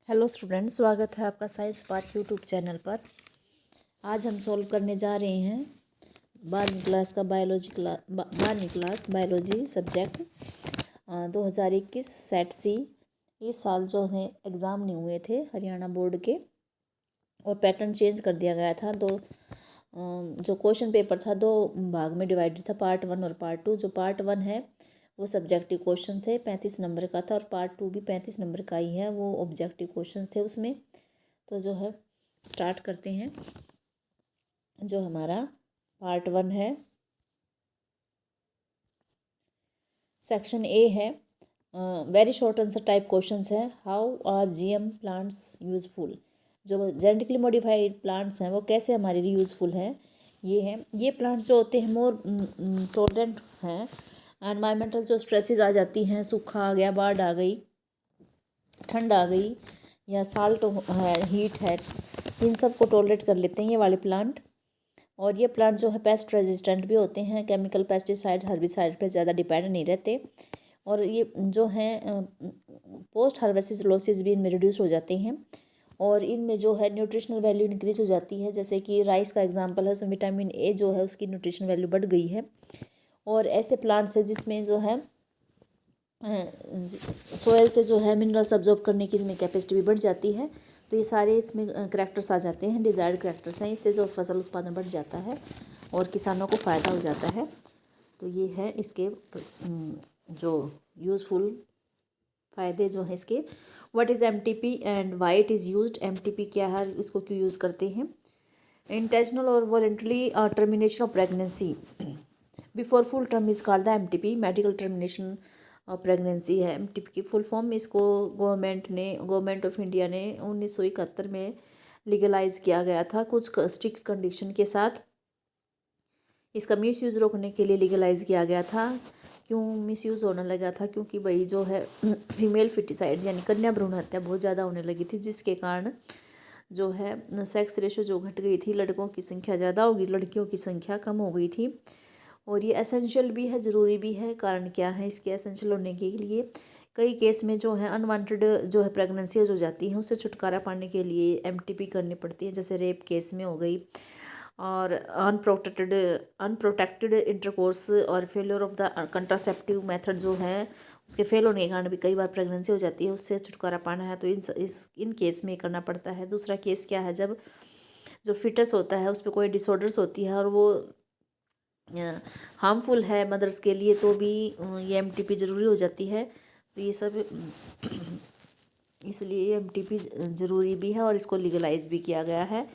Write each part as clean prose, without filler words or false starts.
Hello students, स्वागत है आपका साइंस पार्ट यूट्यूब चैनल पर। आज हम सॉल्व करने जा रहे हैं 12वीं क्लास का बारहवीं क्लास बायोलॉजी सब्जेक्ट 2021 सेट सी। इस साल जो है एग्ज़ाम नहीं हुए थे हरियाणा बोर्ड के और पैटर्न चेंज कर दिया गया था। जो क्वेश्चन पेपर था दो भाग में डिवाइडेड था, पार्ट 1 और पार्ट 2। जो पार्ट 1 है वो सब्जेक्टिव क्वेश्चन थे, 35 नंबर का था, और पार्ट 2 भी 35 नंबर का ही है, वो ऑब्जेक्टिव क्वेश्चन थे उसमें। तो जो है स्टार्ट करते हैं। जो हमारा पार्ट 1 है, सेक्शन ए है, very short answer type questions है। How are GM plants useful? जो जेनेटिकली मॉडिफाइड प्लांट्स हैं वो कैसे हमारे लिए यूज़फुल हैं। ये प्लांट्स जो होते हैं मोर टॉलरेंट हैं एनवायरमेंटल जो स्ट्रेसेस आ जाती हैं, सूखा आ गया, बाढ़ आ गई, ठंड आ गई, या साल्ट है, हीट है, इन सब को टॉलरेट कर लेते हैं ये वाले प्लांट। और ये प्लांट जो है पेस्ट रेजिस्टेंट भी होते हैं, केमिकल पेस्टिसाइड हर्बिसाइड पे ज़्यादा डिपेंड नहीं रहते। और ये जो हैं पोस्ट हार्वेस्टेड लॉसेस भी इनमें रिड्यूस हो जाते हैं, और इनमें जो है न्यूट्रिशनल वैल्यू इंक्रीज हो जाती है। जैसे कि राइस का एग्जांपल है, उसमें विटामिन ए जो है उसकी न्यूट्रिशन वैल्यू बढ़ गई है। और ऐसे प्लांट्स है जिसमें जो है सोयल से जो है मिनरल्स अब्जॉर्ब करने की इसमें कैपेसिटी भी बढ़ जाती है। तो ये सारे इसमें करैक्टर्स आ जाते हैं, डिज़ायर्ड करैक्टर्स हैं। इससे जो फसल उत्पादन बढ़ जाता है और किसानों को फ़ायदा हो जाता है। तो ये है इसके जो यूज़फुल फ़ायदे जो हैं इसके। What is MTP and why it is used? MTP क्या है, इसको क्यों यूज़ करते हैं? इंटेंशनल और voluntary termination of pregnancy before full term is called the MTP. Medical termination of pregnancy है एमटीपी की फुल फॉर्म। इसको गवर्नमेंट ऑफ इंडिया ने 1971 में लीगलाइज किया गया था कुछ स्ट्रिक्ट कंडीशन के साथ। इसका मिसयूज़ रोकने के लिए लीगलाइज किया गया था। क्यों मिसयूज़ होने लगा था? क्योंकि भाई जो है फीमेल फिटिसाइड्स यानी कन्या भ्रूण हत्या बहुत ज़्यादा होने लगी थी, जिसके कारण जो है सेक्स रेशो जो घट गई थी, लड़कों की संख्या ज़्यादा होगी, लड़कियों की संख्या कम हो गई थी। और ये एसेंशियल भी है, ज़रूरी भी है। कारण क्या है इसके एसेंशियल होने के लिए? कई केस में जो है अनवांटेड जो है प्रेगनेंसी जो जाती है उससे छुटकारा पाने के लिए एमटीपी करनी पड़ती है, जैसे रेप केस में हो गई, और अनप्रोटेक्टेड इंटरकोर्स और failure of the contraceptive method जो है उसके फेल होने के कारण भी कई बार प्रेगनेंसी हो जाती है, उससे छुटकारा पाना है तो इन केस में करना पड़ता है। दूसरा केस क्या है, जब जो फिटस होता है उस पर कोई डिसऑर्डर्स होती है और वो हार्मफुल है मदर्स के लिए, तो भी ये एमटीपी ज़रूरी हो जाती है। तो ये सब इसलिए एमटीपी ज़रूरी भी है और इसको लीगलाइज भी किया गया है।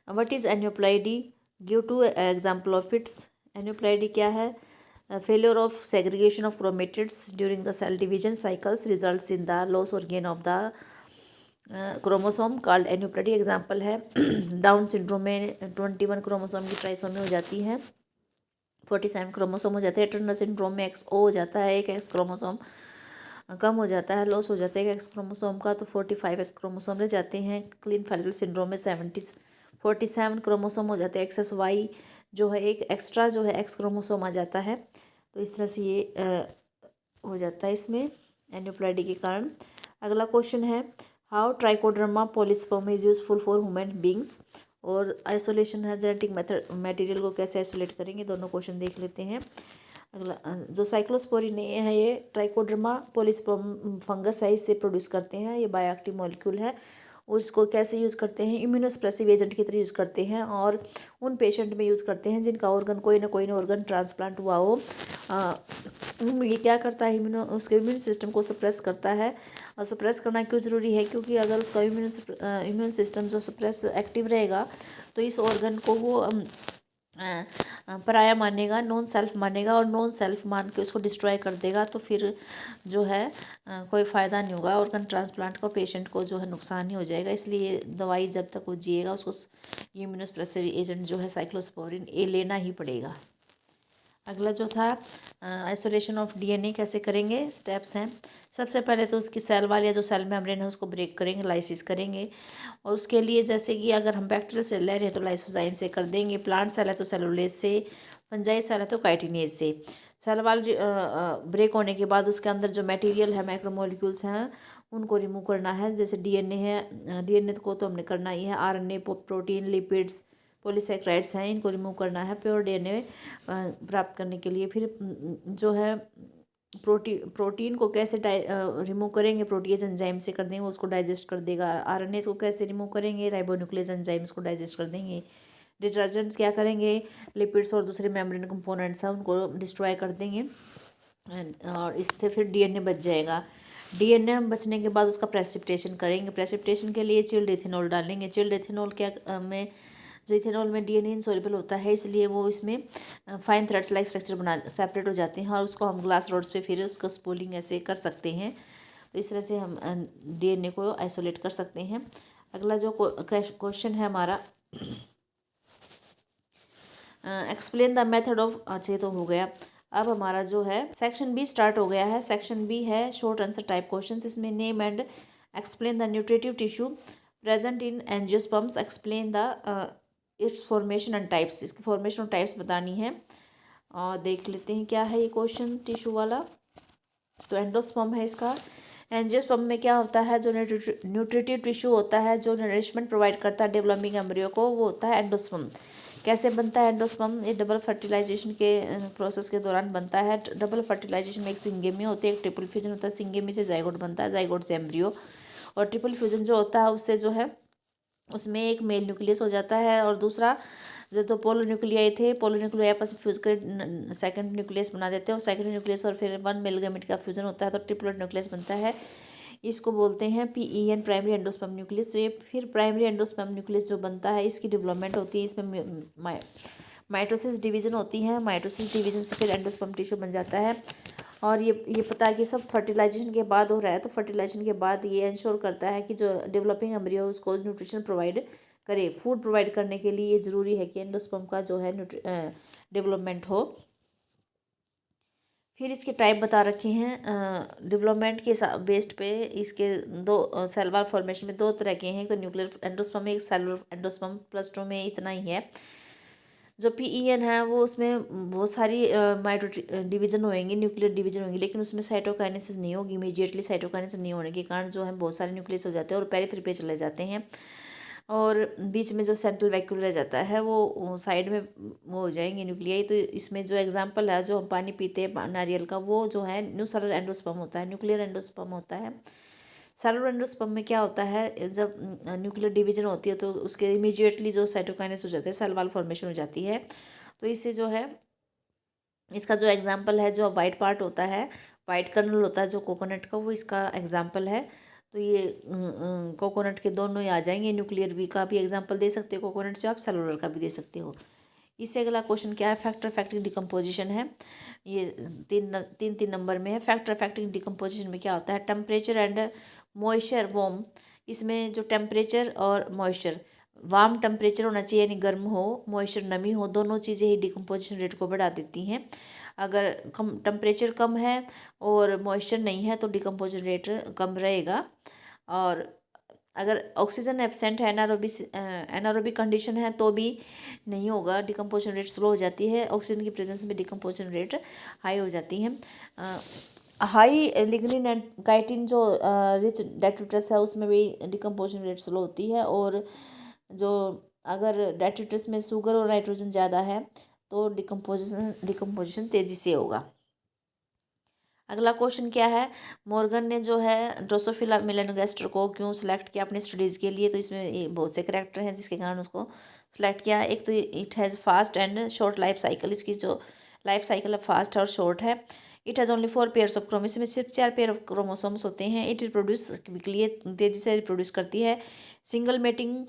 What is aneuploidy? Give two example of its. Aneuploidy क्या है? Failure of segregation of chromatids during the cell division cycles results in the loss और gain of the chromosome called aneuploidy. Example है Down syndrome में 21 chromosome की trisomy हो जाती है, 47 chromosome हो जाते हैं। टर्नर सिंड्रोम में XO हो जाता है, एक एक्स क्रोमोसोम कम हो जाता है, लॉस हो जाता है एक एक्स क्रोमोसोम का, तो 45 क्रोमोसोम रह जाते हैं। क्लीनफेल्टर सिंड्रोम में 47 क्रोमोसोम हो जाते हैं। XSY जो है एक एक्स्ट्रा जो है एक्स क्रोमोसोम आ जाता है। तो इस तरह से ये हो जाता है इसमें एन्यूप्लाइडी के कारण। अगला क्वेश्चन है how Trichoderma polysporum is useful for human beings. और आइसोलेशन है, जेनेटिक मेथड मटेरियल को कैसे आइसोलेट करेंगे, दोनों क्वेश्चन देख लेते हैं। अगला जो साइक्लोस्पोरिन है ये ट्राइकोडर्मा पॉलीस्पर्म फंगस है, इससे प्रोड्यूस करते हैं, ये बायोएक्टिव मॉलिक्यूल है। और इसको कैसे यूज़ करते हैं? इम्यूनोसप्रेसिव एजेंट की तरह यूज़ करते हैं, और उन पेशेंट में यूज़ करते हैं जिनका ऑर्गन कोई ना ऑर्गन ट्रांसप्लांट हुआ हो। ये क्या करता है? उसके इम्यून सिस्टम को सप्रेस करता है। और सप्रेस करना क्यों ज़रूरी है? क्योंकि अगर उसका इम्यून सिस्टम जो सप्रेस एक्टिव रहेगा तो इस ऑर्गन को वो पराया मानेगा, नॉन सेल्फ मानेगा, और नॉन सेल्फ मान के उसको डिस्ट्रॉय कर देगा। तो फिर जो है कोई फ़ायदा नहीं होगा, ऑर्गन ट्रांसप्लांट को पेशेंट को जो है नुकसान ही हो जाएगा। इसलिए दवाई जब तक वो जिएगा उसको ये इम्यूनोसप्रेसिव एजेंट जो है साइक्लोस्पोरिन ये लेना ही पड़ेगा। अगला जो था आइसोलेशन ऑफ डीएनए कैसे करेंगे, स्टेप्स हैं। सबसे पहले तो उसकी सेल वाल या जो सेल मेम्ब्रेन है उसको ब्रेक करेंगे, लाइसिस करेंगे। और उसके लिए जैसे कि अगर हम बैक्टीरियल सेल ले रहे हैं तो लाइसोजाइम से कर देंगे, प्लांट सेल है तो सेलुलोज से, फंजाई सेल है तो काइटिनेज से। सेल वाल ब्रेक होने के बाद उसके अंदर जो मटेरियल है, माइक्रोमोलिक्यूल्स हैं, उनको रिमूव करना है। जैसे डीएनए है, डीएनए को तो हमने करना ही है। आरएनए, प्रोटीन, लिपिड्स, पॉलीसेकेराइड्स हैं, इनको रिमूव करना है प्योर डीएनए प्राप्त करने के लिए। फिर जो है प्रोटीन को कैसे रिमूव करेंगे, प्रोटीज एंजाइम से कर देंगे, उसको डाइजेस्ट कर देगा। आरएनए को कैसे रिमूव करेंगे, राइबोन्यूक्लियस एंजाइम्स को डाइजेस्ट कर देंगे। डिटर्जेंट्स क्या करेंगे, लिपिड्स और दूसरे मेम्ब्रेन कंपोनेंट्स हैं उनको डिस्ट्रॉय कर देंगे और इससे फिर डीएनए बच जाएगा। डीएनए बचने के बाद उसका प्रेसिपिटेशन करेंगे। प्रेसिपिटेशन के लिए चिल्ड इथेनॉल डालेंगे। चिल्ड इथेनॉल क्या में जो इथेनॉल में डीएनए इनसॉल्युबल होता है, इसलिए वो इसमें फाइन थ्रेड्स लाइक स्ट्रक्चर बना सेपरेट हो जाते हैं और उसको हम ग्लास रोड्स पे फिर उसको स्पूलिंग ऐसे कर सकते हैं। तो इस तरह से हम डीएनए को आइसोलेट कर सकते हैं। अगला जो क्वेश्चन है हमारा, एक्सप्लेन द मेथड ऑफ, अच्छा ये तो हो गया। अब हमारा जो है सेक्शन बी स्टार्ट हो गया है। सेक्शन बी है शॉर्ट आंसर टाइप क्वेश्चंस। इसमें name and explain the nutritive tissue present in angiosperms, explain the it's formation and types. इसकी फॉर्मेशन और टाइप्स बतानी है और देख लेते हैं क्या है ये क्वेश्चन टिश्यू वाला। तो एंडोस्पर्म है इसका। एंजियोस्पर्म में क्या होता है, जो न्यूट्रिटिव टिश्यू होता है, जो नरिशमेंट प्रोवाइड करता है डेवलपिंग एम्ब्रियो को, वो होता है एंडोस्पर्म। कैसे बनता है एंडोस्पर्म, ये डबल फर्टिलाइजेशन के प्रोसेस के दौरान बनता है। डबल फर्टिलाइजेशन में एक सिंगेमी होती है, एक ट्रिपल फ्यूजन होता है। सिंगेमी से जाइगोट बनता है, जाइगोट से एम्ब्रियो, और ट्रिपल फ्यूजन जो होता है उससे जो है उसमें एक मेल न्यूक्लियस हो जाता है और दूसरा जो तो पोलर न्यूक्लियाई थे, पोलर न्यूक्लियाई आपस में फ्यूज कर सेकंड न्यूक्लियस बना देते हैं और सेकंड न्यूक्लियस और फिर वन मेल गैमेट का फ्यूजन होता है तो ट्रिपलेट न्यूक्लियस बनता है। इसको बोलते हैं पीईएन, प्राइमरी एंडोस्पर्म न्यूक्लियस। ये फिर प्राइमरी एंडोस्पर्म न्यूक्लियस जो बनता है, इसकी डेवलपमेंट होती है, इसमें माइटोसिस डिवीजन होती है। माइटोसिस डिवीजन से फिर एंडोस्पर्म टिश्यू बन जाता है। और ये पता है कि सब फर्टिलाइजेशन के बाद हो रहा है, तो फर्टिलाइजेशन के बाद ये इंश्योर करता है कि जो डेवलपिंग एम्ब्रियो है उसको न्यूट्रिशन प्रोवाइड करे। फूड प्रोवाइड करने के लिए ये ज़रूरी है कि एंडोस्पर्म का जो है डेवलपमेंट हो। फिर इसके टाइप बता रखे हैं डेवलपमेंट के बेस्ड पे। इसके दो सेलुलर फॉर्मेशन में दो तरह के हैं, तो न्यूक्लियर एंडोस्पर्म, एक सेलुलर एंडोस्पर्म। प्लस टू में इतना ही है। जो पीईएन है वो उसमें बहुत सारी माइटो डिवीजन होएंगी, न्यूक्लियर डिवीजन होंगी, लेकिन उसमें साइटोकाइनेसिस नहीं होगी। इमीडिएटली साइटोकाइनेसिस नहीं होने के कारण जो है बहुत सारे न्यूक्लियस हो जाते हैं और पेरिफेरी पे चले जाते हैं और बीच में जो सेंट्रल वैक्यूल रह जाता है वो साइड में वो हो जाएंगे न्यूक्लियाई। तो इसमें जो एग्जांपल है, जो हम पानी पीते हैं नारियल का, वो जो है न्यू सेलुलर एंडोस्पर्म होता है, न्यूक्लियर एंडोस्पर्म होता है। सेलुलर एंडोस्पर्म में क्या होता है, जब न्यूक्लियर डिवीजन होती है तो उसके इमीडिएटली जो साइटोकाइनेसिस हो जाते हैं, सेल वॉल फॉर्मेशन हो जाती है। तो इससे जो है इसका जो एग्जाम्पल है, जो वाइट पार्ट होता है, वाइट कर्नल होता है जो कोकोनट का, वो इसका एग्जाम्पल है। तो ये कोकोनट के दोनों ही आ जाएंगे। न्यूक्लियर भी का भी एग्जांपल दे सकते हो कोकोनट से, आप सेलुलर का भी दे सकते हो। इससे अगला क्वेश्चन क्या है, फैक्टर फैक्टिंग डिकम्पोजिशन है। ये तीन नंबर में है। फैक्टर फैक्टिंग डिकम्पोजिशन में क्या होता है, टेम्परेचर एंड मॉइस्चर वार्म। इसमें जो टेम्परेचर और मॉइस्चर, वार्म टेम्परेचर होना चाहिए यानी गर्म हो, मॉइस्चर नमी हो, दोनों चीज़ें ही डिकम्पोजिशन रेट को बढ़ा देती हैं। अगर कम टेम्परेचर कम है और मॉइस्चर नहीं है तो डिकम्पोजिशन रेट कम रहेगा। और अगर ऑक्सीजन एब्सेंट है, एनारोबिक कंडीशन है, तो भी नहीं होगा, डिकम्पोजिशन रेट स्लो हो जाती है। ऑक्सीजन की प्रेजेंस में डिकम्पोजिशन रेट हाई हो जाती है। हाई लिग्निन एंड काइटिन जो रिच डेट्रिटस है उसमें भी डिकम्पोजिशन रेट स्लो होती है। और जो अगर डेट्रिटस में शुगर और नाइट्रोजन ज़्यादा है तो डिकम्पोजिशन तेज़ी से होगा। अगला क्वेश्चन क्या है, मॉर्गन ने जो है ड्रोसोफिला मेलानोगास्टर को क्यों सिलेक्ट किया अपनी स्टडीज़ के लिए। तो इसमें ये बहुत से करैक्टर हैं जिसके कारण उसको सिलेक्ट किया। एक तो it has fast and short life cycle, इसकी जो लाइफ साइकिल है फास्ट और शॉर्ट है। It has only 4 pairs of chromosome, इसमें सिर्फ 4 पेयर ऑफ क्रोमोसोम्स होते हैं। इट रिप्रोड्यूस क्विकली, तेज़ी से रिप्रोड्यूस करती है। Single mating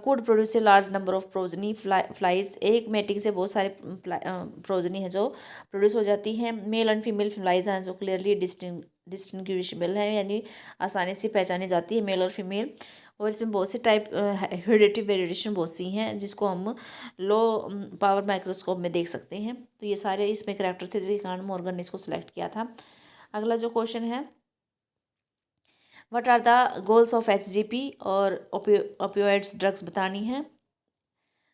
could produce a large number of progeny flies, एक मेटिंग से बहुत सारे प्रोजनी है जो प्रोड्यूस हो जाती हैं। मेल एंड फीमेल फ्लाइज हैं जो क्लियरली डिस्टिंग्विशेबल है, यानी आसानी से पहचानी जाती है मेल और फीमेल। और इसमें बहुत से टाइप हेरिडेटिव वेरिएशन बहुत सी हैं जिसको हम लो पावर माइक्रोस्कोप में देख सकते हैं। तो ये सारे इसमें करैक्टर थे जिसके कारण मॉर्गन ने इसको सिलेक्ट किया था। अगला जो क्वेश्चन है, what are the goals of HGP और ओपियोइड्स ड्रग्स बतानी है।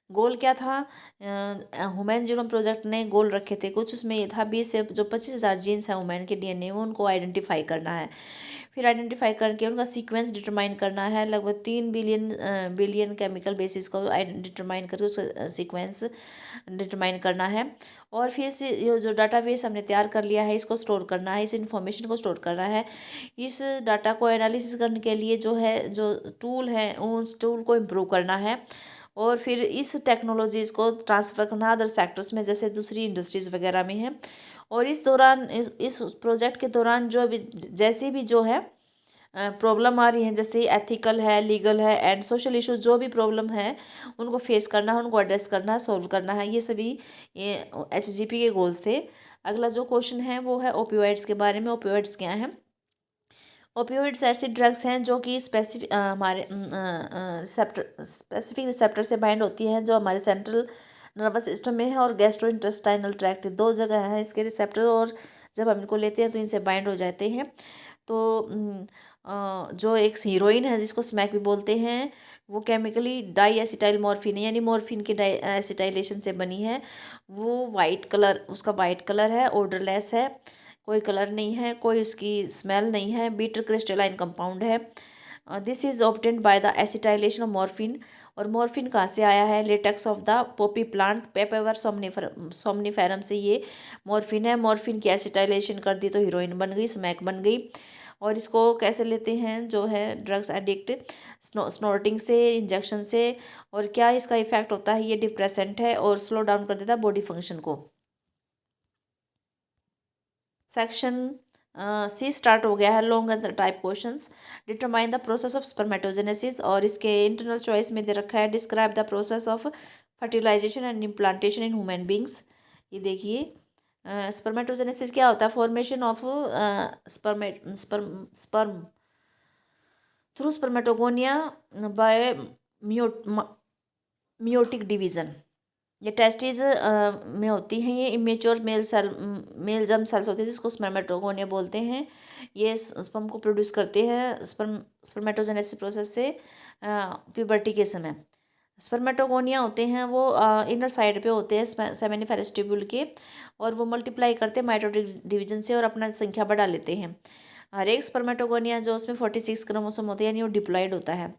गोल क्या था, ह्यूमन जीनोम प्रोजेक्ट ने गोल रखे थे कुछ, उसमें ये था 20 से जो 25,000 जीन्स हैं ह्यूमन के डीएनए में, उनको आइडेंटिफाई करना है। फिर आइडेंटिफाई करके उनका सीक्वेंस डिटरमाइन करना है, लगभग 3 बिलियन केमिकल बेसिस को डिटरमाइन करके उसका सीक्वेंस डिटरमाइन करना है। और फिर से ये जो डाटाबेस हमने तैयार कर लिया है इसको स्टोर करना है, इस इंफॉर्मेशन को स्टोर करना है। इस डाटा को एनालिसिस करने के लिए जो टूल है उस टूल को इम्प्रूव करना है, और फिर इस टेक्नोलॉजीज़ को ट्रांसफ़र करना अदर सेक्टर्स में, जैसे दूसरी इंडस्ट्रीज़ वगैरह में है। और इस दौरान इस प्रोजेक्ट के दौरान जो भी जैसे भी जो है प्रॉब्लम आ रही हैं, जैसे एथिकल है, लीगल है एंड सोशल इश्यूज, जो भी प्रॉब्लम है उनको फेस करना है, उनको एड्रेस करना है, सॉल्व करना है। ये सभी ये HGP के गोल्स थे। अगला जो क्वेश्चन है वो है ओपियोइड्स के बारे में। ओपियोइड्स क्या हैं? ओपियोइड्स ऐसे ड्रग्स हैं जो कि हमारे स्पेसिफिक रिसेप्टर से बाइंड होती हैं, जो हमारे सेंट्रल नर्वस सिस्टम में है और गैस्ट्रो इंटेस्टाइनल ट्रैक्ट, दो जगह हैं इसके रिसेप्टर, और जब हम इनको लेते हैं तो इनसे बाइंड हो जाते हैं। तो जो एक हीरोइन है जिसको स्मैक भी बोलते हैं, वो केमिकली डाई एसिटाइल मॉर्फिन है, यानी मॉर्फिन की डाई एसिटाइलेशन से बनी है। वो वाइट कलर, उसका वाइट कलर है, ऑर्डरलेस है, कोई कलर नहीं है, कोई उसकी स्मेल नहीं है, बीटर क्रिस्टलाइन कंपाउंड है। This is obtained by the acetylation of morphine. और मॉर्फिन कहाँ से आया है? Latex of the Poppy plant, पेपेवर सोमनिफेरम से ये मॉर्फिन है। मॉर्फिन की एसिटाइलेशन कर दी तो हीरोइन बन गई, स्मैक बन गई। और इसको कैसे लेते हैं जो है ड्रग्स एडिक्ट? स्नॉर्टिंग से, इंजेक्शन से। और क्या इसका इफेक्ट होता है? ये डिप्रेसेंट है और स्लो डाउन कर देता है बॉडी फंक्शन को। सेक्शन सी स्टार्ट हो गया है, long answer type questions. Determine the process of spermatogenesis, और इसके इंटरनल चॉइस में दे रखा है describe the process of fertilisation and implantation in human beings. ये देखिए, स्पर्मेटोजेनेसिस क्या होता है? Formation of sperm through spermatogonia by meiotic division. ये टेस्टिस में होती हैं, ये इमेच्योर मेल जर्म सेल्स होते हैं जिसको स्पर्मेटोगोनिया बोलते हैं। ये स्पर्म को प्रोड्यूस करते हैं स्पर्मेटोजेनेसिस प्रोसेस से प्यूबर्टी के समय। स्पर्मेटोगोनिया होते हैं वो इनर साइड पे होते हैं सेमिनिफेरस ट्यूब्यूल के, और वो मल्टीप्लाई करते हैं माइटोटिक डिवीजन से और अपना संख्या बढ़ा लेते हैं। हर एक स्पर्मेटोगोनिया जो उसमें 46 क्रोमोसोम होते हैं, यानी वो डिप्लॉयड होता है।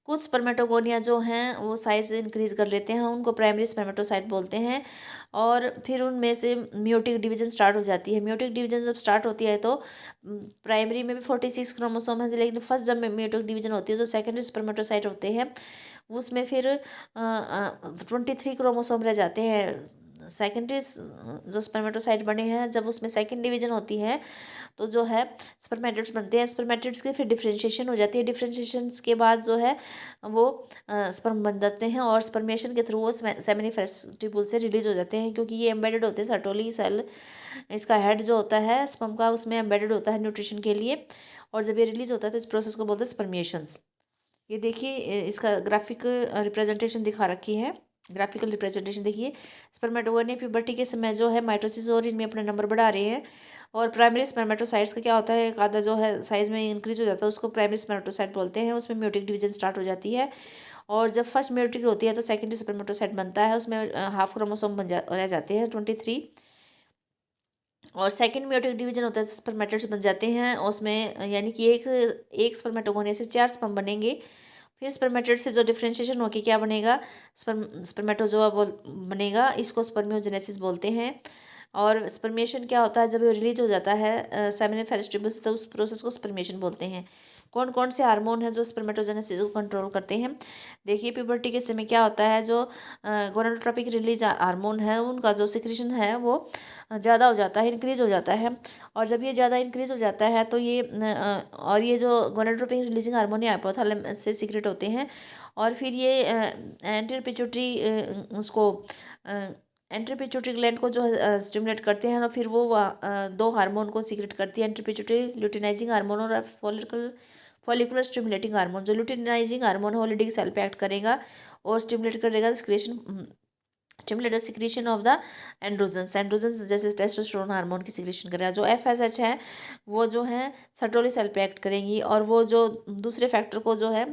कुछ स्पर्मेटोगोनिया जो हैं वो साइज इंक्रीज कर लेते हैं, उनको प्राइमरी स्पर्मेटोसाइट बोलते हैं। और फिर उनमें से मियोटिक डिवीजन स्टार्ट हो जाती है। मियोटिक डिवीजन जब स्टार्ट होती है तो प्राइमरी में भी 46 क्रोमोसोम है, लेकिन फर्स्ट जब मियोटिक डिवीजन होती है जो सेकेंडरी स्पर्मेटोसाइट होते हैं उसमें फिर 23 क्रोमोसोम रह जाते हैं। सेकेंडरी जो स्पर्मेटोसाइट बने हैं जब उसमें सेकेंड डिवीजन होती है तो जो है स्पर्मेटिड्स बनते हैं। स्पर्मेटिड्स की फिर डिफ्रेंशिएशन हो जाती है, डिफ्रेंशिएशन के बाद जो है वो स्पर्म बन जाते हैं, और स्पर्मेशन के थ्रू वो सेमिनिफेरस ट्यूब्यूल से रिलीज हो जाते हैं, क्योंकि ये एम्बेडेड होते हैं सर्टोली सेल, इसका हेड जो होता है स्पर्म का उसमें एम्बेडेड होता है न्यूट्रिशन के लिए। और जब ये रिलीज होता है तो इस प्रोसेस को बोलते हैं स्पर्मेशंस। ये देखिए, इसका ग्राफिक रिप्रेजेंटेशन दिखा रखी है, ग्राफिकल रिप्रेजेंटेशन देखिए। स्पर्मेटोगोनिया प्यूबर्टी के समय जो है माइटोसिस और इनमें अपने नंबर बढ़ा रहे हैं। और प्राइमरी स्पर्मेटोसाइट्स का क्या होता है, एक आधा जो है साइज में इंक्रीज हो जाता है उसको प्राइमरी स्पर्मेटोसाइट बोलते हैं, उसमें म्यूटिक डिवीजन स्टार्ट हो जाती है। और जब फर्स्ट म्यूटिक होती है तो सेकेंडरी स्पर्मेटोसाइट बनता है, उसमें हाफ क्रोमोसोम रह जाते हैं 23। और सेकंड म्यूटिक डिवीजन होता है, स्पर्मेटिड्स बन जाते हैं उसमें, यानी कि एक स्पर्मेटोगोनिया से 4 स्पर्म बनेंगे। फिर स्पर्मेटिड से जो डिफ्रेंशिएशन होकर क्या बनेगा, स्पर्मेटोजोआ बनेगा, इसको स्पर्मियोजेनेसिस बोलते हैं। और स्पर्मेशन क्या होता है, जब ये रिलीज हो जाता है सेमिनिफेरस ट्यूब्यूल से तो उस प्रोसेस को स्पर्मेशन बोलते हैं। कौन कौन से हार्मोन हैं जो स्पर्मेटोजेनेसिस को कंट्रोल करते हैं? देखिए, प्यूबर्टी के समय क्या होता है, जो गोनाडोट्रोपिक रिलीज हार्मोन है उनका जो सिक्रीशन है वो ज़्यादा हो जाता है, इंक्रीज हो जाता है। और जब ये ज़्यादा इंक्रीज हो जाता है तो और ये जो गोनाडोट्रोपिक रिलीजिंग हार्मोन हाइपोथैलेमस से सीक्रेट होते हैं। और फिर ये एंटीरियर पिट्यूटरी उसको एंटीरियर पिट्यूटरी ग्लैंड को जो स्टिमुलेट करते हैं, और फिर वो दो हार्मोन को सीक्रेट करती है, एंटीरियर पिट्यूटरी ल्यूटिनाइजिंग हार्मोन और फॉलिकुलर स्टिमुलेटिंग हार्मोन। जो ल्यूटिनाइजिंग हार्मोन है वो लिडिक सेल पे एक्ट करेगा और स्टिमुलेट करेगा stimulate the secretion of the androgens जैसे टेस्टोस्टेरोन हार्मोन की सिक्रीशन करेगा। जो FSH है वो जो है सर्टोली सेल पे एक्ट करेंगी, और वो जो दूसरे फैक्टर को जो है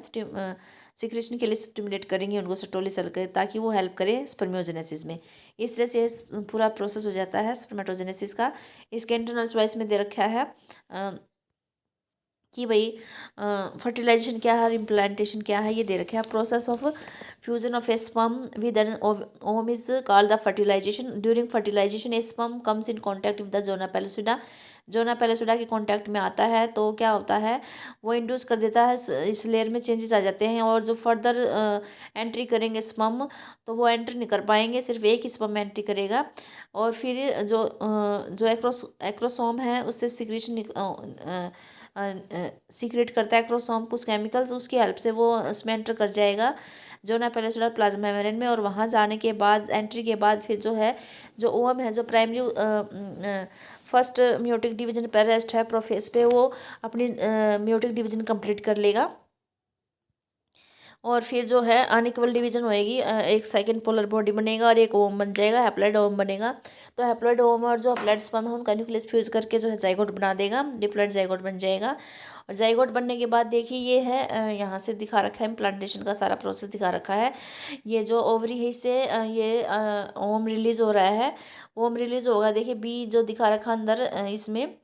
सिक्रेशन के लिए स्टिमुलेट करेंगे उनको सर्टोली सेल के, ताकि वो हेल्प करे स्पर्मियोजेनेसिस में। इस तरह से पूरा प्रोसेस हो जाता है स्पर्मेटोजेनेसिस का। इसके इंटरनल चॉइस में दे रखा है कि भाई फर्टिलाइजेशन क्या है और इम्प्लांटेशन क्या है, ये दे रखे हैं। Process of fusion of a sperm with an ovum is called the fertilisation. During fertilisation a sperm comes in contact with the zona pellucida. Zona pellucida के कांटेक्ट में आता है तो क्या होता है, वो इंड्यूस कर देता है, इस लेयर में चेंजेस आ जाते हैं, और जो फर्दर एंट्री करेंगे स्पर्म तो वो एंट्री नहीं कर पाएंगे, सिर्फ एक ही स्पर्म एंट्री करेगा। और फिर जो एक्रोसोम है उससे सिक्रेशन सीक्रेट करता है एक्रोसोम कुछ केमिकल्स, उसकी हेल्प से वो उसमें एंटर कर जाएगा जोना पेलुसिडा प्लाज्मा मेम्ब्रेन में। और वहाँ जाने के बाद, एंट्री के बाद, फिर जो है जो ओवम है, जो प्राइमरी फर्स्ट म्यूटिक डिवीजन पर रेस्ट है प्रोफेस पे, वो अपनी म्यूटिक डिवीजन कंप्लीट कर लेगा। और फिर जो है अनइक्वल डिवीजन होएगी, एक सेकंड पोलर बॉडी बनेगा और एक ओवम बन जाएगा, हैप्लॉइड ओवम बनेगा। तो हैप्लॉइड ओवम और जो हैप्लॉइड स्पर्म है उनका न्यूक्लियस फ्यूज करके जो है जाइगोट बना देगा, डिप्लॉइड जाइगोट बन जाएगा। और जाइगोट बनने के बाद देखिए ये है, यहाँ से दिखा रखा है इम्प्लांटेशन का सारा प्रोसेस दिखा रखा है। ये जो ओवरी है इससे ये ओवम रिलीज हो रहा है, ओवम रिलीज होगा। देखिए बी जो दिखा रखा अंदर इसमें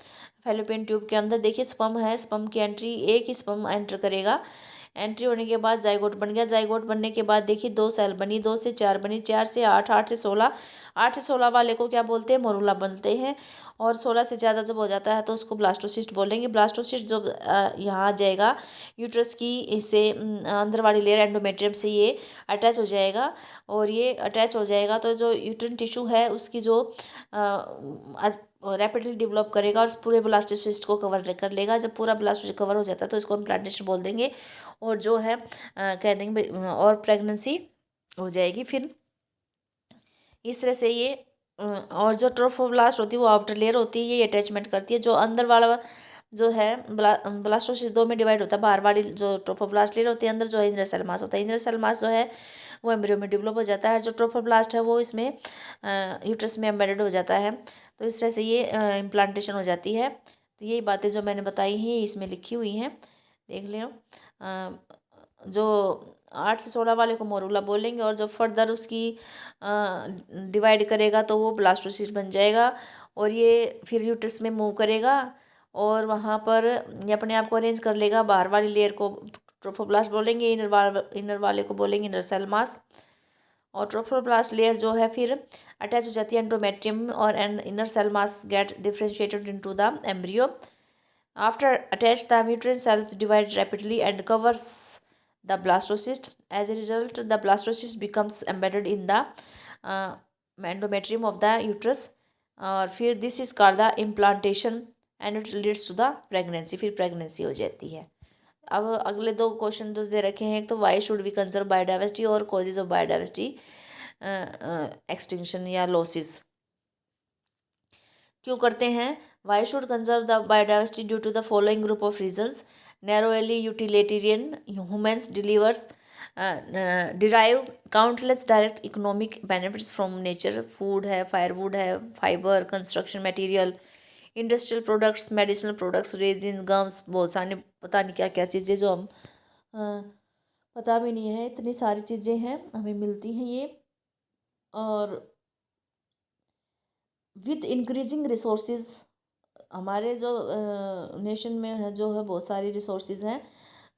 फैलोपियन ट्यूब के अंदर, देखिए स्पर्म है, स्पर्म की एंट्री, एक ही स्पर्म एंटर करेगा। एंट्री होने के बाद जाइगोट बन गया। जाइगोट बनने के बाद देखिए 2 सेल बनी, 2 से 4 बनी, 4 से 8, 8 से 16, 8 से 16 वाले को क्या बोलते हैं, मोरूला बोलते हैं। और 16 से ज़्यादा जब हो जाता है तो उसको ब्लास्टोसिस्ट बोलेंगे। ब्लास्टोसिस्ट जब यहाँ आ जाएगा यूट्रस की, इससे अंदर वाली लेयर एंडोमेट्रियम से ये अटैच हो जाएगा। और ये अटैच हो जाएगा तो जो यूट्रन टिश्यू है उसकी जो रैपिडली डेवलप करेगा और पूरे ब्लास्टोसिस्ट को कवर कर लेगा। जब पूरा ब्लास्टोसिस्ट कवर हो जाता है तो इसको इम्प्लांटेशन बोल देंगे। और जो है कह देंगे और प्रेगनेंसी हो जाएगी। फिर इस तरह से ये और जो ट्रोफोब्लास्ट होती है वो आउटर लेयर होती है, ये अटैचमेंट करती है। जो अंदर वाला जो है ब्लास्टोसिस्ट 2 में डिवाइड होता है। बाहर वाली जो ट्रोफोब्लास्ट लेयर होती है, अंदर जो है इनर सेल मास होता है। इनर सेल मास जो है वो एम्ब्रियो में डेवलप हो जाता है। जो ट्रोफोब्लास्ट है वो इसमें यूट्रस में एम्बेडेड हो जाता है। तो इस तरह से ये इम्प्लांटेशन हो जाती है। तो यही बातें जो मैंने बताई हैं इसमें लिखी हुई हैं, देख लो। जो 8 से 16 वाले को मोरूला बोलेंगे, और जब फर्दर उसकी डिवाइड करेगा तो वो ब्लास्टोसिस्ट बन जाएगा। और ये फिर यूट्रस में मूव करेगा और वहाँ पर ये अपने आप को अरेंज कर लेगा। बाहर वाली लेयर को ट्रोफोब्लास्ट बोलेंगे, इनर वाले को बोलेंगे इनर सेल मास। और ट्रोफोब्लास्ट लेयर जो है फिर अटैच हो जाती है एंडोमेट्रियम, और inner cell mass get differentiated into the embryo. After attached, the uterine cells divide rapidly and covers the blastocyst. As a result, the blastocyst becomes embedded in the uh, endometrium of the uterus. और फिर this is called the implantation and it leads to the pregnancy. फिर pregnancy हो जाती है। अब अगले 2 question जो दे रखे हैं, एक तो why should we conserve biodiversity और कॉजेज ऑफ बायोडाइवर्सिटी एक्सटिंक्शन या लॉसेस। क्यों करते हैं? Why should conserve the biodiversity due to the following group of reasons. Narrowly utilitarian humans derive countless direct economic benefits from nature. Food है, firewood है, fibre, construction material, industrial products, medicinal products, resin, gums, बहुत सारे पता नहीं क्या क्या चीज़ें जो हम पता भी नहीं है, इतनी सारी चीज़ें हैं हमें मिलती हैं ये। और विद इंक्रीजिंग रिसोर्सेज, हमारे जो नेशन में है जो है बहुत सारी रिसोर्सेज हैं।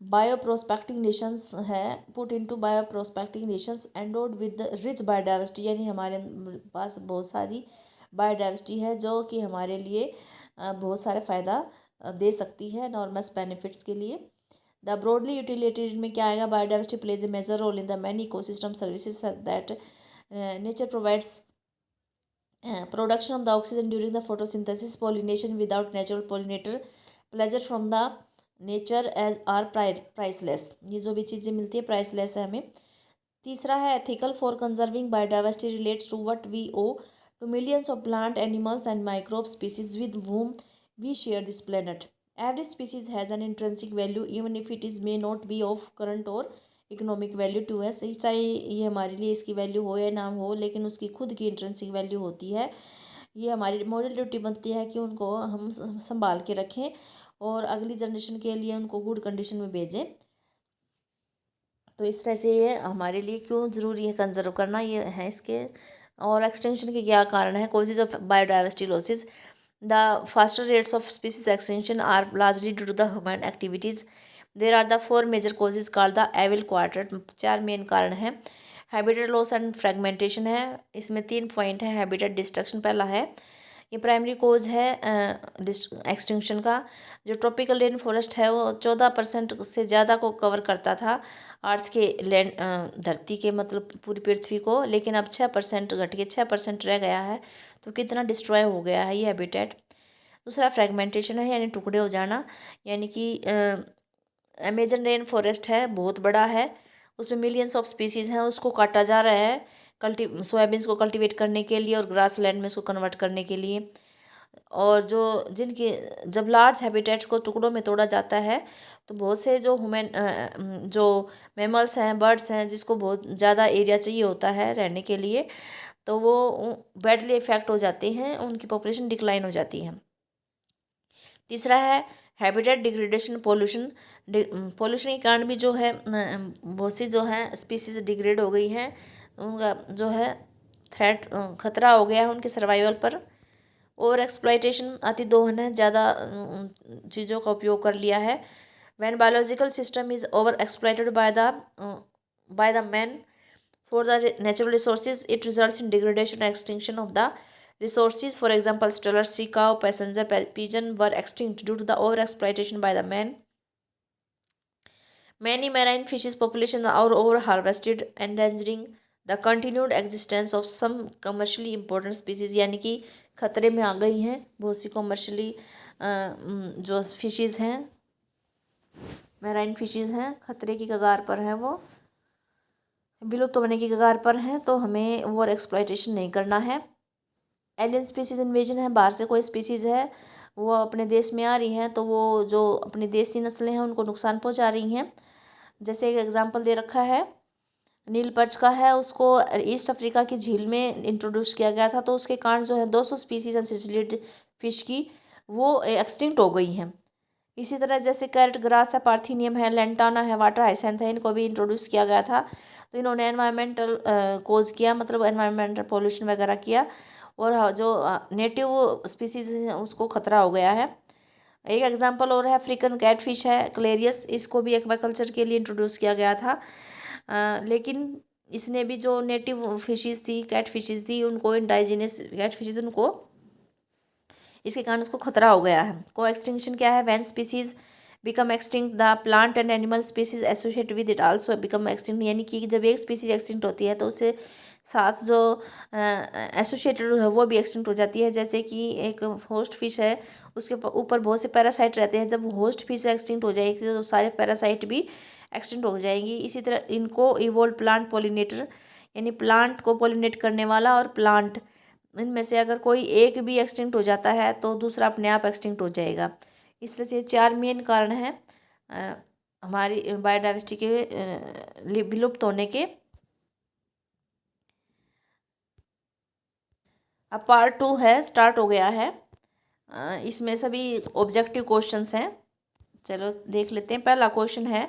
बायो प्रोस्पेक्टिंग नेशंस है, put into bioprospecting nations endowed with rich biodiversity, यानी हमारे पास बहुत सारी बायोडाइवर्सिटी है जो कि हमारे लिए बहुत सारे फ़ायदा दे सकती है नॉर्मस बेनिफिट्स के लिए। द ब्रॉडली यूटिलिटेरियन में क्या आएगा? Biodiversity plays a major role in the many ecosystem services that nature provides production of the oxygen during the photosynthesis, pollination without natural pollinator, pleasure from the nature as are priceless। ये जो भी चीज़ें मिलती है priceless है हमें। तीसरा है ethical for conserving biodiversity relates to what we owe to millions of plant, animals and microbe species with whom we share this planet. Every species has an intrinsic value even if it is may not be of current or economic value to है। सही, चाहे ये हमारे लिए इसकी value हो या ना हो, लेकिन उसकी खुद की इंट्रेंसिक वैल्यू होती है। ये हमारी मॉरल ड्यूटी बनती है कि उनको हम संभाल के रखें और अगली जनरेशन के लिए उनको गुड कंडीशन में भेजें। तो इस तरह से ये हमारे लिए क्यों ज़रूरी है कंजर्व करना, ये है इसके। और एक्सटिंक्शन के क्या कारण है? Causes of biodiversity losses. The faster rates of species extinction are largely due to the human activities. There are the 4 major causes called the evil quadrant. 4 main कारण हैं। हैबिटेट लॉस एंड फ्रेगमेंटेशन है, इसमें 3 point है। Habitat destruction पहला है, ये primary कोज है extinction का। जो ट्रॉपिकल रेन फॉरेस्ट है वो 14% से ज़्यादा को कवर करता था अर्थ के लैंड, धरती के मतलब पूरी पृथ्वी को, लेकिन अब 6% घट के 6% रह गया है। तो कितना डिस्ट्रॉय हो गया है ये हैबिटेट। दूसरा फ्रेगमेंटेशन है, यानी टुकड़े हो जाना, यानी कि अमेजन रेन फॉरेस्ट है, बहुत बड़ा है, उसमें मिलियंस ऑफ स्पीसीज़ हैं, उसको काटा जा रहा है सोयाबीन्स को कल्टीवेट करने के लिए और ग्रास लैंड में इसको कन्वर्ट करने के लिए। और जो जिनके जब लार्ज हैबिटेट्स को टुकड़ों में तोड़ा जाता है तो बहुत से जो जो मैमल्स हैं, बर्ड्स हैं, जिसको बहुत ज़्यादा एरिया चाहिए होता है रहने के लिए, तो वो बैडली इफेक्ट हो जाते हैं, उनकी पॉपुलेशन डिक्लाइन हो जाती है। तीसरा है हैबिटेट डिग्रेडेशन, पोल्यूशन। पोल्यूशन के कारण भी जो है बहुत सी जो है स्पीसीज डिग्रेड हो गई हैं, उनका जो है थ्रेट खतरा हो गया है उनके सर्वाइवल पर। ओवर एक्सप्लॉयटेशन, अति दोहन है, ज़्यादा चीज़ों का उपयोग कर लिया है। When biological system is over exploited by the man for the natural resources, it results in degradation and extinction of the resources. For example, stellar sea cow, passenger pigeon were extinct due to the over exploitation by the man. Many marine fishes populations are over harvested, endangering the continued existence of some commercially important species. यानी कि खतरे में आ गई हैं बहुत सी commercially जो fishes हैं, marine fishes हैं, खतरे की कगार पर है, वो विलुप्त होने की कगार पर हैं। तो हमें ओवर एक्सप्लॉयटेशन नहीं करना है। एलियन स्पीसीज इन्वेजन है, बाहर से कोई स्पीसीज़ है वो अपने देश में आ रही हैं, तो वो जो अपनी देसी नस्लें हैं उनको नुकसान पहुंचा रही हैं। जैसे एक एग्जांपल दे रखा है, नील पर्च का है, उसको ईस्ट अफ्रीका की झील में इंट्रोड्यूस किया गया था, तो उसके कारण जो है 200 स्पीसीज एंसिचुलेटेड फिश की वो एक्सटिंक्ट हो गई हैं। इसी तरह जैसे कैरेट ग्रास है, पार्थिनियम है, लेंटाना है, वाटर हाइसेंथ है, इनको भी इंट्रोड्यूस किया गया था। तो इन्होंने एनवायरमेंटल कोज किया, मतलब एनवायरमेंटल पोल्यूशन वगैरह किया, और जो नेटिव स्पीसीज हैं उसको खतरा हो गया है। एक एग्जांपल और है, अफ्रीकन कैटफिश है, क्लेरियस, इसको भी एक्वाकल्चर के लिए इंट्रोड्यूस किया गया था। लेकिन इसने भी जो नेटिव फिशेज़ थी, कैट फिशेज़ थी, उनको इंडाइजिनस कैट फिशेज़, उनको इसके कारण उसको खतरा हो गया है। को एक्सटिंक्शन क्या है? When species become extinct the plant and animal species associate with it also become extinct, यानी कि जब एक स्पीसीज एक्सटिंक्ट होती है तो उससे साथ जो एसोसिएटेड है वो भी एक्सटिंक्ट हो जाती है। जैसे कि एक होस्ट फिश है, उसके ऊपर बहुत से पैरासाइट रहते हैं, जब होस्ट फिश एक्सटिंक्ट हो जाएगी तो सारे पैरासाइट भी एक्सटिंक्ट हो जाएंगी। इसी तरह इनको इवोल्व प्लांट पॉलिनेटर, यानी प्लांट को पॉलिनेट करने वाला और प्लांट, इनमें से अगर कोई एक भी एक्सटिंक्ट हो जाता है तो दूसरा अपने आप एक्सटिंक्ट हो जाएगा। इस तरह से 4 मेन कारण हैं हमारी बायोडाइवर्सिटी के विलुप्त होने के। अब पार्ट 2 है, स्टार्ट हो गया है। इसमें सभी ऑब्जेक्टिव क्वेश्चंस हैं, चलो देख लेते हैं। पहला क्वेश्चन है,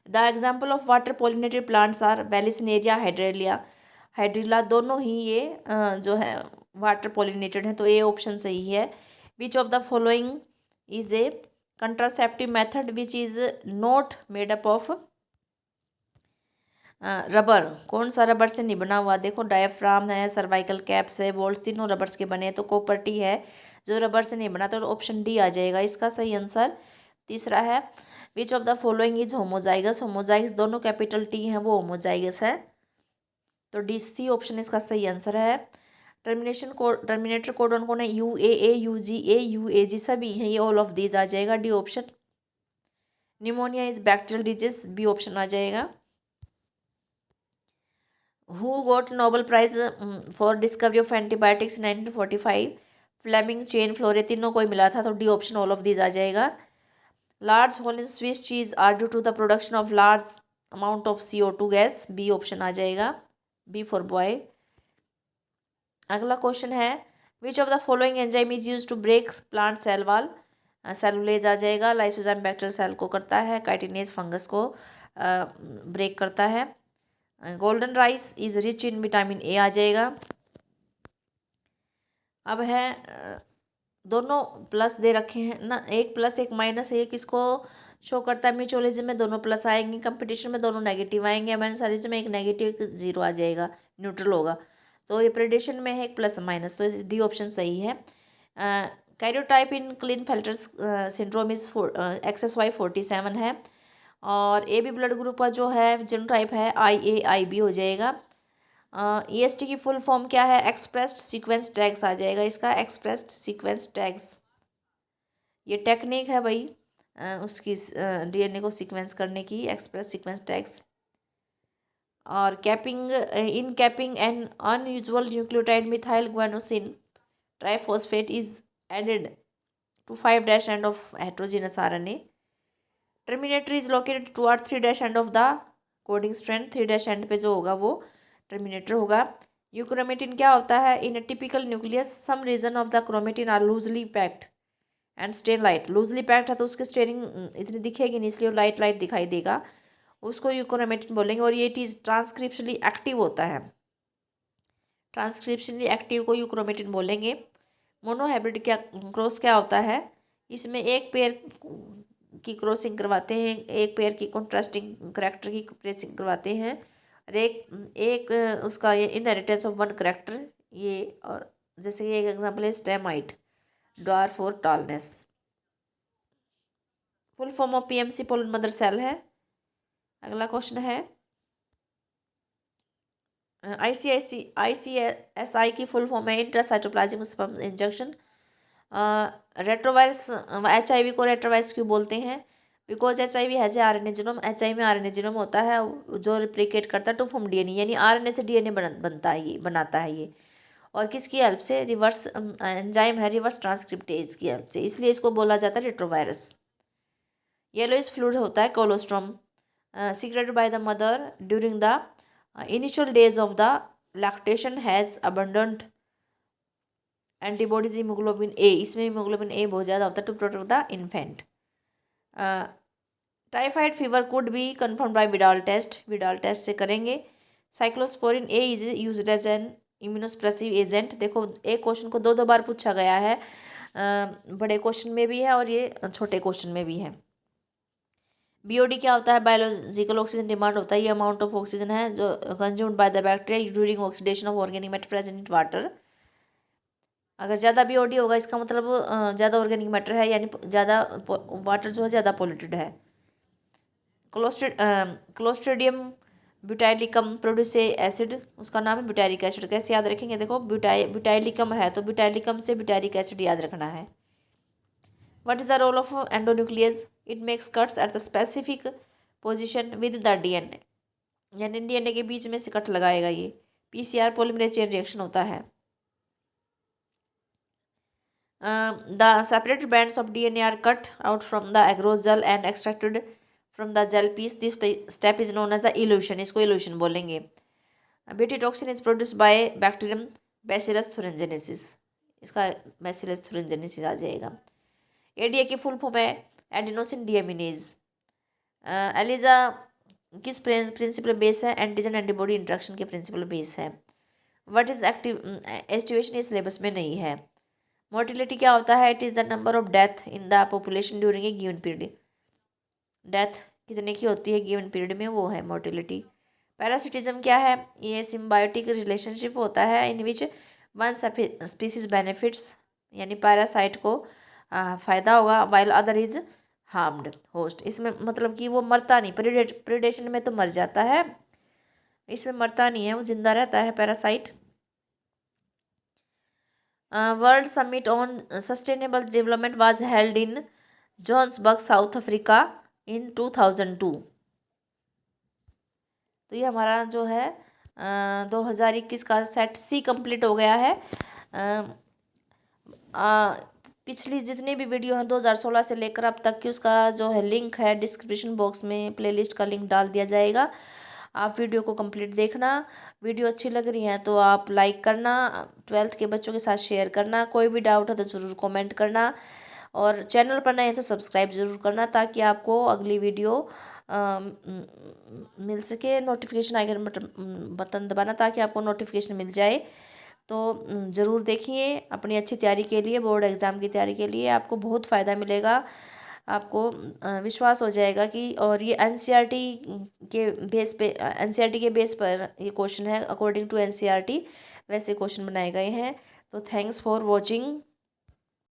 the example of water pollinated plants are vallisneria, hydrilla, दोनों ही ये जो है वाटर पॉलिनेटेड है, तो ए ऑप्शन सही है। Which of the following is a contraceptive method which is not made up of rubber, कौन सा रबर से नहीं बना हुआ? देखो, डायफ्राम है, सर्वाइकल कैप्स है, वोल्ट्स, तीनों रबर्स के बने, तो कॉपर है जो रबर से नहीं बना, तो ऑप्शन डी आ जाएगा इसका सही आंसर। तीसरा है, which of the following is homozygous, homozygous दोनों कैपिटल टी हैं वो होमोजाइगस है, तो डी सी ऑप्शन इसका सही आंसर है। टर्मिनेटर कोडन कौन है? UAA, UGA, UAG सभी हैं, ये ऑल ऑफ दीज आ जाएगा, D option. Pneumonia is bacterial disease, B option आ जाएगा। Who got Nobel prize for discovery of antibiotics 1945? Fleming, Chain, Florey, तीनों को ही मिला था, तो D option all of these आ जाएगा। Large hole in Swiss cheese are due to the production of large amount of CO2 gas, B option आ जाएगा, बी फॉर बॉय। अगला क्वेश्चन है, which of the following enzyme is use to break plant cell wall? Cellulase आ जाएगा, lysozyme bacterial cell को करता है, chitinase fungus को, ब्रेक करता है। Golden rice is rich in vitamin A आ जाएगा। अब है दोनों प्लस दे रखे हैं ना, एक प्लस एक माइनस, एक इसको शो करता है म्यूचुअलिज्म में दोनों प्लस आएंगे, कंपटीशन में दोनों नेगेटिव आएंगे, एमेंसालिज्म में एक नेगेटिव एक जीरो आ जाएगा, न्यूट्रल होगा। तो ये प्रेडिशन में है एक प्लस माइनस, तो डी ऑप्शन सही है। Karyotype in Klinefelter syndrome is XSY47 है। और ए बी ब्लड ग्रुप का जो है जीनोटाइप है IAIB हो जाएगा। EST की फुल फॉर्म क्या है? एक्सप्रेस्ड सीक्वेंस टैग्स आ जाएगा इसका, एक्सप्रेस्ड सीक्वेंस टैग्स। ये टेक्निक है भाई उसकी DNA को सीक्वेंस करने की, एक्सप्रेस सीक्वेंस टैग्स। और capping in capping an unusual nucleotide methyl guanosine triphosphate is added to 5' end of heterogeneous RNA. Terminator is located toward 3' end of the coding strand. 3' end पे जो होगा वो terminator होगा। Euchromatin क्या होता है? In a typical nucleus some region of the chromatin are loosely packed and stain light. Loosely packed है तो उसकी स्टेनिंग इतनी दिखेगी नहीं, इसलिए लाइट लाइट दिखाई देगा, उसको यूक्रोमेटिन बोलेंगे। और ये चीज़ ट्रांसक्रिप्शनली एक्टिव होता है, ट्रांसक्रिप्शनली एक्टिव को यूक्रोमेटिन बोलेंगे। मोनोहाइब्रिड क्या क्रॉस क्या होता है? इसमें एक पेयर की क्रॉसिंग करवाते हैं, एक पेयर की कॉन्ट्रास्टिंग करैक्टर की क्रॉसिंग करवाते हैं, और एक उसका ये इनहेरिटेंस ऑफ वन करैक्टर। ये और जैसे ये एक एग्जांपल है स्टेमाइट, dwarf for tallness. Full form of PMC pollen mother cell है। अगला क्वेश्चन है ICSI की फुल फॉर्म है intracytoplasmic sperm injection. Retrovirus HIV को रेट्रोवायरस क्यों बोलते हैं? Because HIV has a RNA genome. HIV में RNA जीनोम होता है जो रिप्लिकेट करता है टू फॉर्म DNA, यानी RNA से DNA बनता है, ये बनाता है ये। और किसकी हेल्प से? रिवर्स एंजाइम है, रिवर्स ट्रांसक्रिप्टेज की हेल्प से, इसलिए इसको बोला जाता है रेट्रोवायरस। येलोइश फ्लूइड होता है colostrum, secreted by the mother during the initial days of the lactation, has abundant antibodies hemoglobin A। इसमें hemoglobin A बहुत ज़्यादा होता है to protect the infant. Typhoid fever could be confirm by Widal test, Widal test से करेंगे। Cyclosporin A is used as an immunosuppressive agent. देखो एक question को दो बार पूछा गया है, बड़े क्वेश्चन में भी है और ये छोटे क्वेश्चन में भी है। BOD क्या होता है? बायोलॉजिकल ऑक्सीजन डिमांड होता है, ये अमाउंट ऑफ ऑक्सीजन है जो consumed by the bacteria during oxidation of organic matter present in water. अगर ज़्यादा BOD होगा इसका मतलब ज़्यादा ऑर्गेनिक मैटर है, यानी ज़्यादा वाटर जो है ज़्यादा पॉल्यूटेड है। क्लोस्ट्रीडियम ब्यूटाइलिकम प्रोड्यूस एसिड, उसका नाम है ब्यूटारिक एसिड। कैसे याद रखेंगे? देखो ब्यूटाइलिकम है तो ब्यूटाइलिकम से ब्यूटारिक एसिड याद रखना है। What is the role of endonuclease? It makes cuts at the specific position with the DNA, यानी DNA के बीच में से कट लगाएगा ये। PCR पॉलीमरेज चेन रिएक्शन होता है। The separated bands of DNA are cut out from the agarose gel and extracted from the gel piece. This step is known as the elution, इसको elution बोलेंगे। BT toxin is produced by bacterium Bacillus thuringiensis, इसका Bacillus thuringiensis आ जाएगा। ADA की full form है adenosine deaminase. Elijah किस principal base है? Antigen antibody interaction के principal base है। What is aestivation? ये सिलेबस में नहीं है। मोर्टिलिटी क्या होता है? It is the number of death in the population during a given period. Death कितने की होती है गिवन पीरियड में, वो है मोर्टिलिटी। पैरासिटिज्म क्या है? ये सिम्बायोटिक रिलेशनशिप होता है इन विच वन स्पीसीज बेनिफिट्स, यानी पैरासाइट को फ़ायदा होगा, while other is harmed host. इसमें मतलब कि वो मरता नहीं, प्रीडेशन में तो मर जाता है, इसमें मरता नहीं है, वो जिंदा रहता है parasite. World summit on sustainable development was held in Johannesburg south Africa in 2002। तो ये हमारा जो है 2021 का सेट C कंप्लीट हो गया है। पिछली जितनी भी वीडियो हैं 2016 से लेकर अब तक की, उसका जो है लिंक है डिस्क्रिप्शन बॉक्स में, प्लेलिस्ट का लिंक डाल दिया जाएगा। आप वीडियो को कंप्लीट देखना। वीडियो अच्छी लग रही है तो आप लाइक करना, 12th के बच्चों के साथ शेयर करना। कोई भी डाउट है तो ज़रूर कमेंट करना, और चैनल पर नए हैं तो सब्सक्राइब ज़रूर करना ताकि आपको अगली वीडियो मिल सके, नोटिफिकेशन आइकन बटन दबाना ताकि आपको नोटिफिकेशन मिल जाए। तो ज़रूर देखिए, अपनी अच्छी तैयारी के लिए, बोर्ड एग्ज़ाम की तैयारी के लिए आपको बहुत फ़ायदा मिलेगा। आपको विश्वास हो जाएगा कि, और ये एनसीईआरटी के बेस पे, एनसीईआरटी के बेस पर ये क्वेश्चन है, अकॉर्डिंग टू एनसीईआरटी वैसे क्वेश्चन बनाए गए हैं। तो थैंक्स फॉर वॉचिंग।